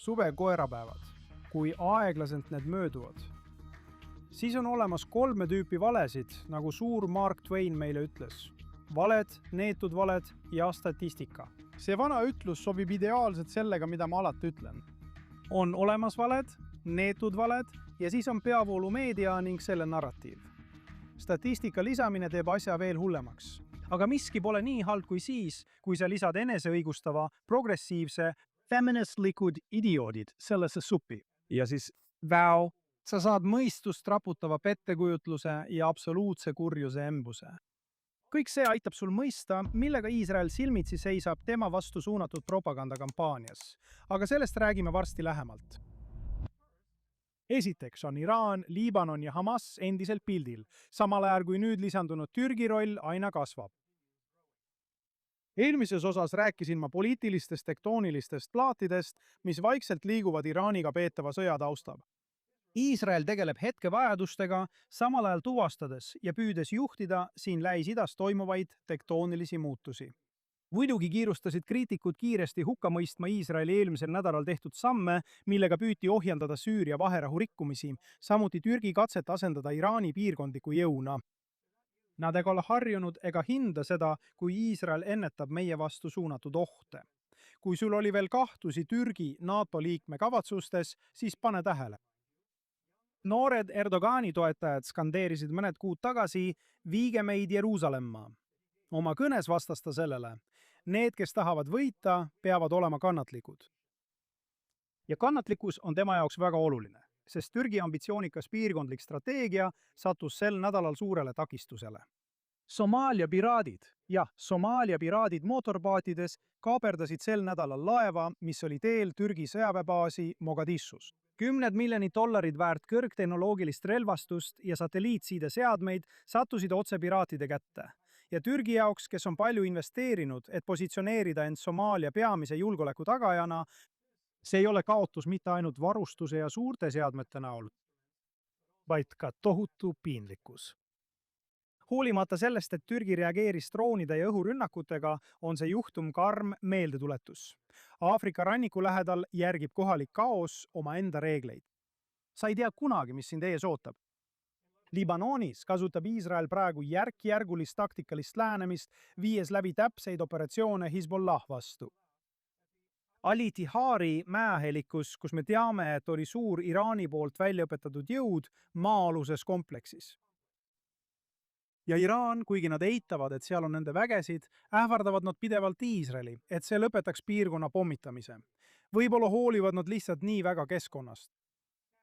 suve koerapäevad, kui aeglaselt need mööduvad. Siis on olemas kolme tüüpi valesid, nagu suur Mark Twain meile ütles. Valed, neetud valed ja statistika. See vana ütlus sobib ideaalselt sellega, mida ma alati ütlen. On olemas valed, neetud valed ja siis on peavoolumeedia ning selle narratiiv. Statistika lisamine teeb asja veel hullemaks. Aga miski pole nii halb kui siis, kui sa lisad eneseõigustava, progressiivse, feministlikud idioodid sellesse suppi. Ja siis Sa saad mõistust raputava pettekujutluse ja absoluutse kurjuse embuse. Kõik see aitab sul mõista, millega Iisrael silmitsi seisab tema vastu suunatud propagandakampaanias. Aga sellest räägime varsti lähemalt. Esiteks on Iraan, Liibanon ja Hamas endiselt pildil, samal ajal kui nüüd lisandunud Türgi roll aina kasvab. Eelmises osas rääkisin ma poliitilistest tektoonilistest plaatidest, mis vaikselt liiguvad Iraaniga peetava sõja taustal. Iisrael tegeleb hetkevajadustega, samal ajal tuvastades ja püüdes juhtida siin Lähis-Idas toimuvaid tektoonilisi muutusi. Muidugi kiirustasid kriitikud kiiresti hukka mõistma Iisraeli eelmisel nädalal tehtud samme, millega püüti ohjendada Süüria vaherahu rikkumisi, samuti Türgi katset asendada Iraani piirkondliku jõuna. Nad ega ole harjunud ega hinda seda, kui Iisrael ennetab meie vastu suunatud ohte. Kui sul oli veel kahtlusi Türgi NATO liikme kavatsustes, siis pane tähele. Noored Erdogani toetajad skandeerisid mõned kuud tagasi "Viige meid Jeruusalemma". Oma kõnes vastas ta sellele: need, kes tahavad võita, peavad olema kannatlikud. Ja kannatlikkus on tema jaoks väga oluline, sest Türgi ambitsioonikas piirkondlik strateegia sattus sel nädalal suurele takistusele. Somaalia piraadid mootorpaatides kaaperdasid sel nädalal laeva, mis oli teel Türgi sõjaväebaasi Mogadishus. $10 miljonit väärt kõrgtehnoloogilist relvastust ja satelliitsiideseadmeid sattusid otse piraatide kätte. Ja Türgi jaoks, kes on palju investeerinud, et positsioneerida end Somaalia peamise julgeoleku tagajana, see ei ole kaotus mitte ainult varustuse ja suurte seadmete näol, vaid ka tohutu piinlikkus. Hoolimata sellest, et Türgi reageeris droonide ja õhurünnakutega, on see juhtum karm meeldetuletus. Aafrika ranniku lähedal järgib kohalik kaos omaenda reegleid. Sa ei tea kunagi, mis sind ees ootab. Liibanonis kasutab Iisrael praegu järk-järgulist taktikalist lähenemist, viies läbi täpseid operatsioone Hezbollah vastu. Al-Tihari mäehelikus, kus me teame, et oli suur Iraani poolt väljaõpetatud jõud maa-aluses kompleksis. Ja Iraan, kuigi nad eitavad, et seal on nende vägesid, ähvardavad nad pidevalt Iisraeli, et see lõpetaks piirkonna pommitamise. Võib-olla hoolivad nad lihtsalt nii väga keskkonnast.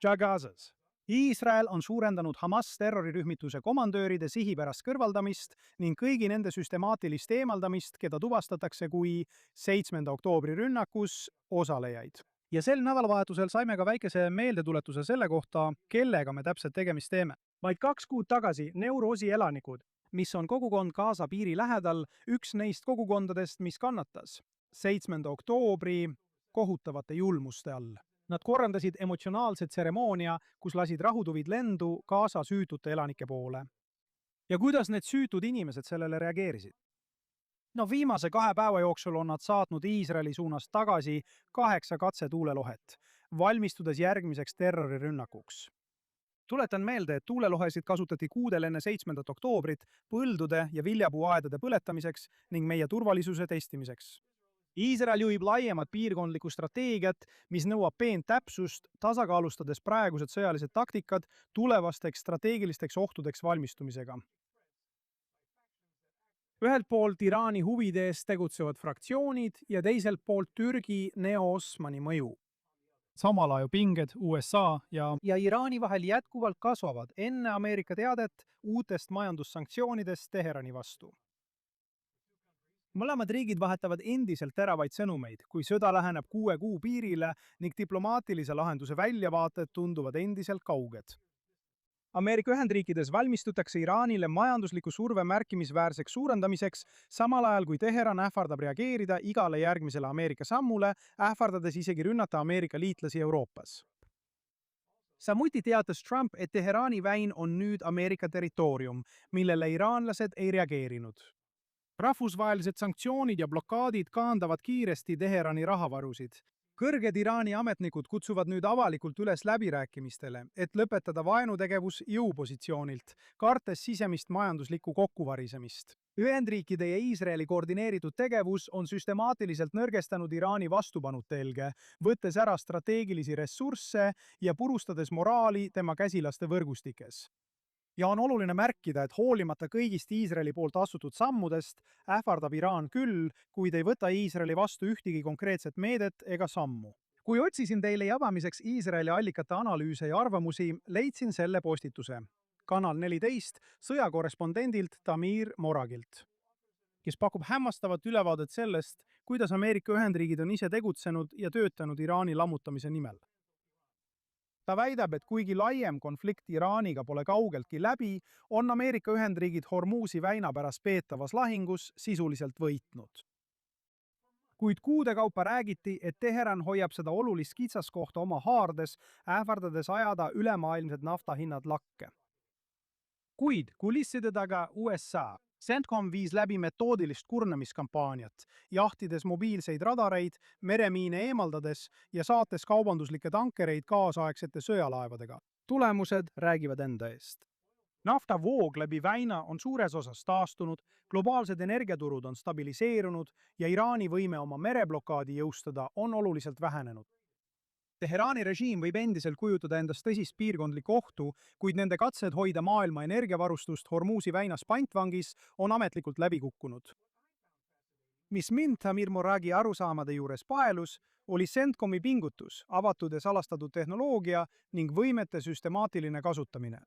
Gazas. Iisrael on suurendanud Hamas terrorirühmituse komandööride sihipärast kõrvaldamist ning kõigi nende süstemaatilist eemaldamist, keda tuvastatakse kui 7. oktoobri rünnakus osalejaid. Ja sel nädalavahetusel saime ka väikese meeldetuletuse selle kohta, kellega me täpselt tegemist teeme. Vaid 2 kuud tagasi Neurosi elanikud, mis on kogukond Gaza piiri lähedal, üks neist kogukondadest, mis kannatas 7. oktoobri kohutavate julmuste all. Nad korraldasid emotsionaalse tseremoonia, kus lasid rahutuvid lendu Gaza süütute elanike poole. Ja kuidas need süütud inimesed sellele reageerisid? Viimase 2 päeva jooksul on nad saatnud Iisraeli suunas tagasi 8 katsetuulelohet, valmistudes järgmiseks terrorirünnakuks. Tuletan meelde, et tuulelohesid kasutati kuudel enne 7. oktoobrit põldude ja viljapuuaedade põletamiseks ning meie turvalisuse testimiseks. Iisrael juhib laiemat piirkondlikku strateegiat, mis nõuab peent täpsust, tasakaalustades praegused sõjalised taktikad tulevasteks strateegilisteks ohtudeks valmistumisega. Ühelt poolt Iraani huvide eest tegutsevad fraktsioonid ja teiselt poolt Türgi neo-Osmani mõju. Samal ajal pinged USA ja Iraani vahel jätkuvalt kasvavad enne Ameerika teadet uutest majandussanktsioonidest Teherani vastu. Mõlemad riigid vahetavad endiselt teravaid sõnumeid, kui sõda läheneb 6 kuu piirile ning diplomaatilise lahenduse väljavaated tunduvad endiselt kauged. Ameerika Ühendriikides valmistutakse Iraanile majandusliku surve märkimisväärseks suurendamiseks, samal ajal kui Teheran ähvardab reageerida igale järgmisele Ameerika sammule, ähvardades isegi rünnata Ameerika liitlasi Euroopas. Samuti teatas Trump, et Teherani väin on nüüd Ameerika territoorium, millele iraanlased ei reageerinud. Rahvusvahelised sanktsioonid ja blokaadid kaandavad kiiresti Teherani rahavarusid. kõrged Iraani ametnikud kutsuvad nüüd avalikult üles läbirääkimistele, et lõpetada vaenutegevus jõupositsioonilt, kartes sisemist majanduslikku kokkuvarisemist. Ühendriikide ja Iisraeli koordineeritud tegevus on süstemaatiliselt nõrgestanud Iraani vastupanutelge, võttes ära strateegilisi ressursse ja purustades moraali tema käsilaste võrgustikes. Ja on oluline märkida, et hoolimata kõigist Iisraeli poolt astutud sammudest ähvardab Iraan küll, kuid ei võta Iisraeli vastu ühtegi konkreetset meedet ega sammu. Kui otsisin teile jagamiseks Iisraeli allikate analüüse ja arvamusi, leidsin selle postituse. Kanal 14 sõjakorrespondendilt Tamir Moragilt, kes pakub hämmastavat ülevaadet sellest, kuidas Ameerika Ühendriigid on ise tegutsenud ja töötanud Iraani lammutamise nimel. Ta väidab, et kuigi laiem konflikt Iraaniga pole kaugeltki läbi, on Ameerika Ühendriigid Hormuzi väina pärast peetavas lahingus sisuliselt võitnud. Kuid kuude kaupa räägiti, et Teheran hoiab seda olulist kitsaskohta oma haardes, ähvardades ajada ülemaailmsed naftahinnad lakke. Kuid kulisside taga USA. CENTCOM viis läbi metoodilist kurnamiskampaaniat, jahtides mobiilseid radareid, meremiine eemaldades ja saates kaubanduslikke tankereid kaasaegsete sõjalaevadega. Tulemused räägivad enda eest. Naftavoog läbi väina on suures osas taastunud, globaalsed energiaturud on stabiliseerunud ja Iraani võime oma mereblokaadi jõustada on oluliselt vähenenud. Teheraani režiim võib endiselt kujutada endast tõsist piirkondlikku ohtu, kuid nende katsed hoida maailma energiavarustust Hormuzi väinas pantvangis on ametlikult läbi kukkunud. Mis mind Tamir Moragi arusaamade juures paelus, oli CENTCOMi pingutus, avatud ja salastatud tehnoloogia ning võimete süstemaatiline kasutamine.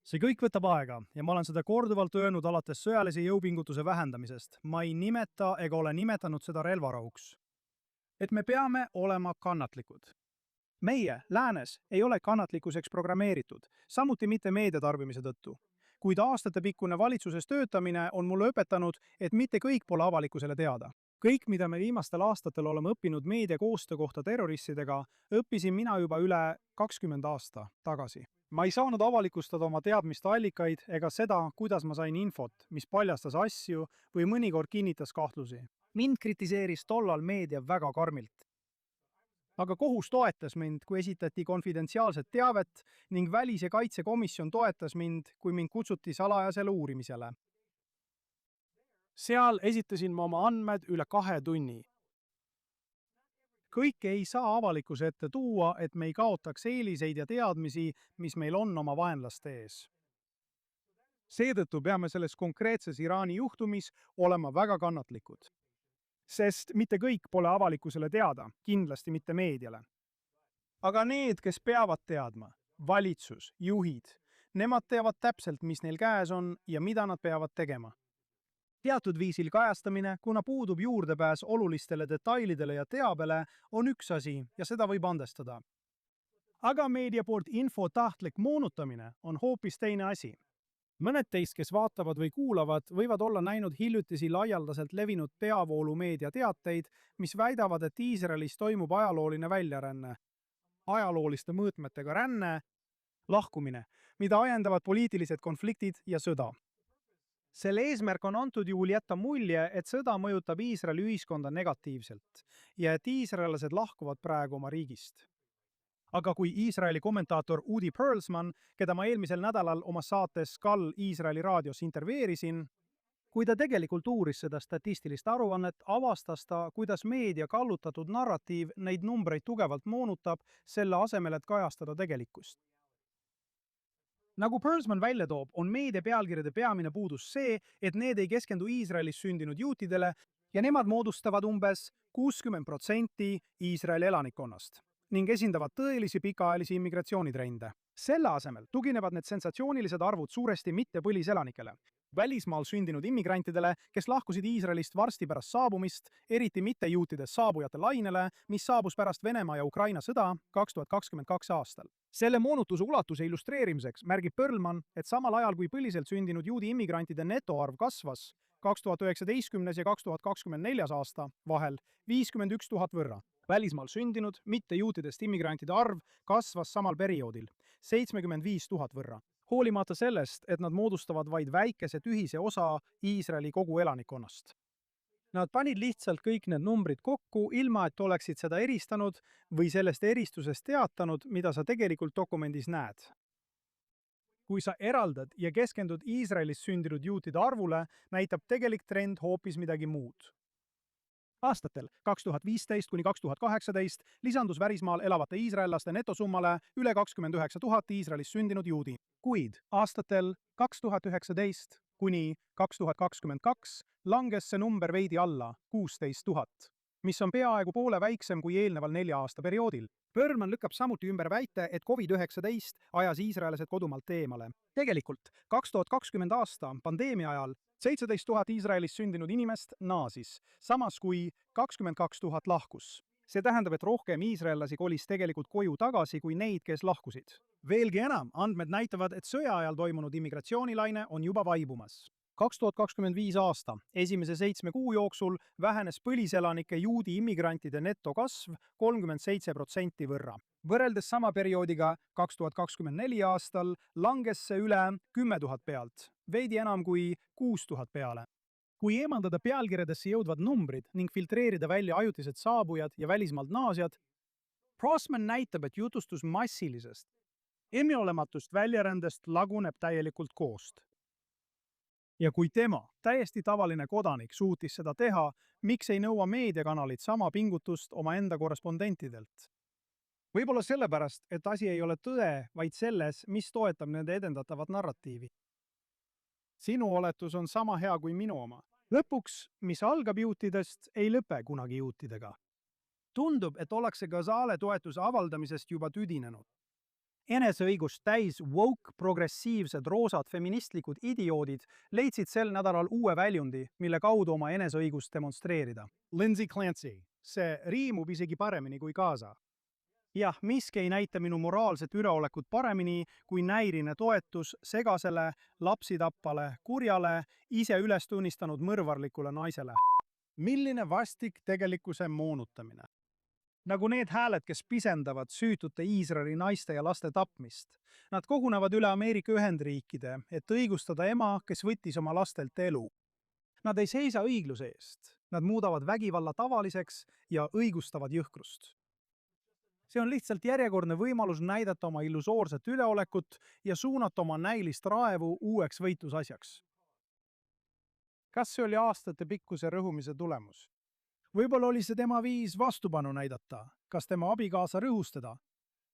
See kõik võtab aega ja ma olen seda korduvalt öelnud alates sõjalise jõupingutuse vähendamisest. Ma ei nimeta ega ole nimetanud seda relvarahuks. Et me peame olema kannatlikud. Meie, läänes, ei ole kannatlikkuseks programmeeritud, samuti mitte meediatarbimise tõttu. Kuid aastatepikkune valitsuses töötamine on mulle õpetanud, et mitte kõik pole avalikkusele teada. Kõik, mida me viimastel aastatel oleme õppinud meedia koostöö kohta terroristidega, õppisin mina juba üle 20 aasta tagasi. Ma ei saanud avalikustada oma teadmiste allikaid ega seda, kuidas ma sain infot, mis paljastas asju või mõnikord kinnitas kahtlusi. Mind kritiseeris tollal meedia väga karmilt. Aga kohus toetas mind, kui esitati konfidentsiaalset teavet ning välis- ja kaitsekomisjon toetas mind, kui mind kutsuti salajasele uurimisele. Seal esitasin ma oma andmed üle 2 tunni. Kõike ei saa avalikkuse ette tuua, et me ei kaotaks eeliseid ja teadmisi, mis meil on oma vaenlaste ees. Seetõttu peame selles konkreetses Iraani juhtumis olema väga kannatlikud. Sest mitte kõik pole avalikkusele teada, kindlasti mitte meediale. Aga need, kes peavad teadma, valitsus, juhid, nemad teavad täpselt, mis neil käes on ja mida nad peavad tegema. Teatud viisil kajastamine, kuna puudub juurdepääs olulistele detailidele ja teabele, on üks asi ja seda võib andestada. Aga meedia poolt info tahtlik moonutamine on hoopis teine asi. Mõned teist, kes vaatavad või kuulavad, võivad olla näinud hiljutisi laialdaselt levinud peavoolumeedia teateid, mis väidavad, et Iisraelis toimub ajalooline väljaränne. Ajalooliste mõõtmetega ränne, lahkumine, mida ajendavad poliitilised konfliktid ja sõda. Selle eesmärk on antud juhul jätta mulje, et sõda mõjutab Iisraeli ühiskonda negatiivselt ja et iisraellased lahkuvad praegu oma riigist. Aga kui Iisraeli kommentaator Udi Perlsman, keda ma eelmisel nädalal oma saates Kall Iisraeli raadios intervjueerisin, kui ta tegelikult uuris seda statistilist aruannet, avastas ta, kuidas meedia kallutatud narratiiv neid numbreid tugevalt moonutab, selle asemel, et kajastada tegelikkust. Nagu Perlsman välja toob, on meedia pealkirjade peamine puudus see, et need ei keskendu Iisraelis sündinud juutidele ja nemad moodustavad umbes 60% Iisraeli elanikkonnast ning esindavad tõelisi pikaajalisi immigratsioonitrende. Selle asemel tuginevad need sensatsioonilised arvud suuresti mitte põliselanikele, välismaal sündinud immigrantidele, kes lahkusid Iisraelist varsti pärast saabumist, eriti mitte juutidest saabujate lainele, mis saabus pärast Venemaa ja Ukraina sõda 2022 aastal. Selle moonutuse ulatuse illustreerimiseks märgib Perlman, et samal ajal kui põliselt sündinud juudi immigrantide netoarv kasvas 2019 ja 2024 aasta vahel 51 000 võrra. Välismaal sündinud, mitte juutidest immigrantide arv kasvas samal perioodil 75 000 võrra. Hoolimata sellest, et nad moodustavad vaid väikese tühise osa Iisraeli kogu elanikkonnast. Nad panid lihtsalt kõik need numbrid kokku, ilma et oleksid seda eristanud või sellest eristusest teatanud, mida sa tegelikult dokumendis näed. Kui sa eraldad ja keskendud Iisraelis sündinud juutide arvule, näitab tegelik trend hoopis midagi muud. Aastatel 2015 kuni 2018 lisandus välismaal elavate iisraellaste netosummale üle 29 000 Iisraelis sündinud juudi, kuid aastatel 2019 kuni 2022 langes see number veidi alla 16 000, mis on peaaegu poole väiksem kui eelneval 4 aasta perioodil. Berman lükkab samuti ümber väite, et COVID-19 ajas iisraelased kodumaalt eemale. Tegelikult 2020 aasta pandeemia ajal 17 000 Iisraelis sündinud inimest naasis, samas kui 22 000 lahkus. See tähendab, et rohkem iisraellasi kolis tegelikult koju tagasi kui neid, kes lahkusid. Veelgi enam, andmed näitavad, et sõja ajal toimunud immigratsioonilaine on juba vaibumas. 2025 aasta esimese 7 kuu jooksul vähenes põliselanike juudi immigrantide netokasv 37% võrra. Võrreldes sama perioodiga 2024 aastal langes see üle 10 000 pealt, veidi enam kui 6 000 peale. Kui eemaldada pealkirjadesse jõudvad numbrid ning filtreerida välja ajutised saabujad ja välismaalt naasjad, Prossman näitab, et jutustus massilisest, enneolematust väljarändest laguneb täielikult koost. Ja kui tema, täiesti tavaline kodanik, suutis seda teha, miks ei nõua meediakanalid sama pingutust omaenda korrespondentidelt? Võib-olla sellepärast, et asi ei ole tõde, vaid selles, mis toetab nende edendatavat narratiivi. Sinu oletus on sama hea kui minu oma. Lõpuks, mis algab juutidest, ei lõpe kunagi juutidega. Tundub, et ollakse Gazale toetuse avaldamisest juba tüdinenud. Eneseõigust täis woke progressiivsed roosad feministlikud idioodid leidsid sel nädalal uue väljundi, mille kaudu oma eneseõigust demonstreerida. Lindsay Clancy, see riimub isegi paremini kui Gaza. Jah, miski ei näita minu moraalset üleolekut paremini kui näirine toetus segasele, lapsi tappale, kurjale, ise üles tunnistanud mõrvarlikule naisele. Milline vastik tegelikkuse moonutamine? Nagu need hääled, kes pisendavad süütute Iisraeli naiste ja laste tapmist. Nad kogunevad üle Ameerika Ühendriikide, et õigustada ema, kes võttis oma lastelt elu. Nad ei seisa õigluse eest. Nad muudavad vägivalla tavaliseks ja õigustavad jõhkrust. See on lihtsalt järjekordne võimalus näidata oma illusoorset üleolekut ja suunata oma näilist raevu uueks võitlusasjaks. Kas see oli aastate pikkuse rõhumise tulemus? Võib-olla oli see tema viis vastupanu näidata, kas tema abikaasa rõhustada.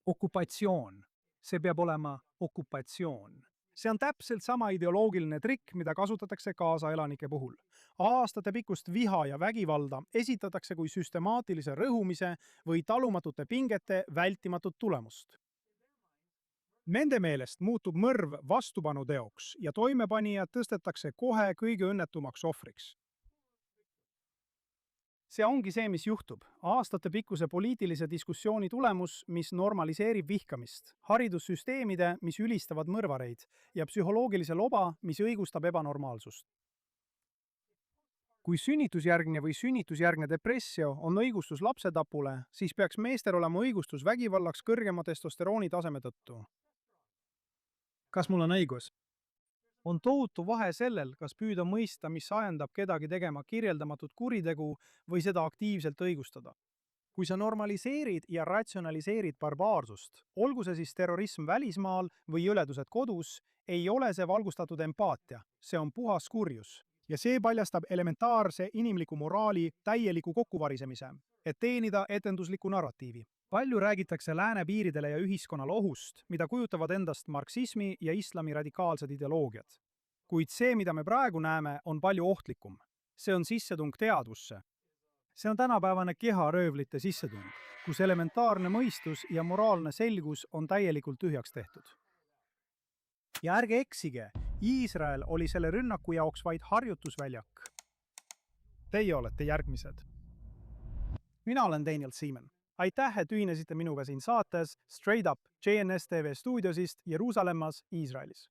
Okupatsioon. See peab olema okupatsioon. See on täpselt sama ideoloogiline trikk, mida kasutatakse kaasaelanike puhul. Aastate pikkust viha ja vägivalda esitatakse kui süstemaatilise rõhumise või talumatute pingete vältimatut tulemust. Nende meelest muutub mõrv vastupanuteoks ja toimepanija tõstetakse kohe kõige õnnetumaks ohvriks. See ongi see, mis juhtub. Aastate pikkuse poliitilise diskussiooni tulemus, mis normaliseerib vihkamist, haridussüsteemide, mis ülistavad mõrvareid ja psühholoogilise loba, mis õigustab ebanormaalsust. Kui sünnitusjärgne või sünnitusjärgne depressio on õigustus lapsetapule, siis peaks meestel olema õigustus vägivallaks kõrgema testosterooni taseme tõttu. Kas mul on õigus? On tohutu vahe sellel, kas püüda mõista, mis ajendab kedagi tegema kirjeldamatut kuritegu või seda aktiivselt õigustada. Kui sa normaliseerid ja ratsionaliseerid barbaarsust, olgu see siis terrorism välismaal või jõledused kodus, ei ole see valgustatud empaatia, see on puhas kurjus. Ja see paljastab elementaarse inimliku moraali täieliku kokkuvarisemise, et teenida etenduslikku narratiivi. Palju räägitakse lääne piiridele ja ühiskonnale ohust, mida kujutavad endast marksismi ja islami radikaalsed ideoloogiad. Kuid see, mida me praegu näeme, on palju ohtlikum. See on sissetung teadvusse. See on tänapäevane keharöövlite sissetung, kus elementaarne mõistus ja moraalne selgus on täielikult tühjaks tehtud. Ja ärge eksige, Iisrael oli selle rünnaku jaoks vaid harjutusväljak. Teie olete järgmised. Mina olen Daniel Seaman. Aitäh, et ühinesite minuga siin saates Straight Up JNS TV stuudiosist Jeruusalemmas, Iisraelis.